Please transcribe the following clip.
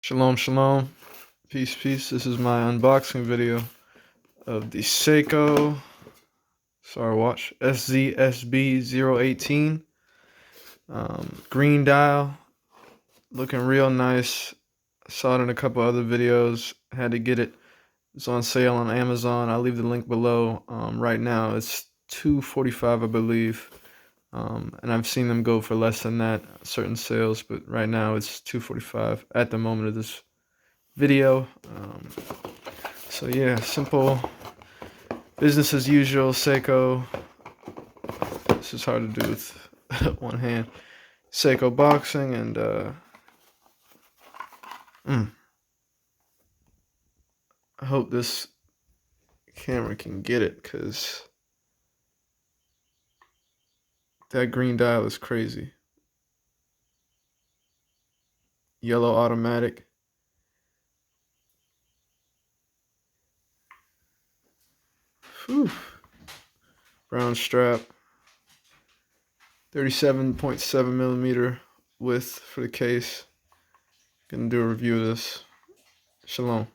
Shalom, shalom. Peace, peace. This is my unboxing video of the Seiko, sorry watch, SZSB018. Green dial, looking real nice. I saw it in a couple other videos, had to get it. It's on sale on Amazon. I'll leave the link below. Right now it's $245, I believe. And I've seen them go for less than that, certain sales, but right now it's $245 at the moment of this video. So yeah, simple business as usual. Seiko. This is hard to do with one hand. Seiko boxing, and I hope this camera can get it, because that green dial is crazy. Yellow automatic. Whew. Brown strap. 37.7 millimeter width for the case. Gonna do a review of this. Shalom.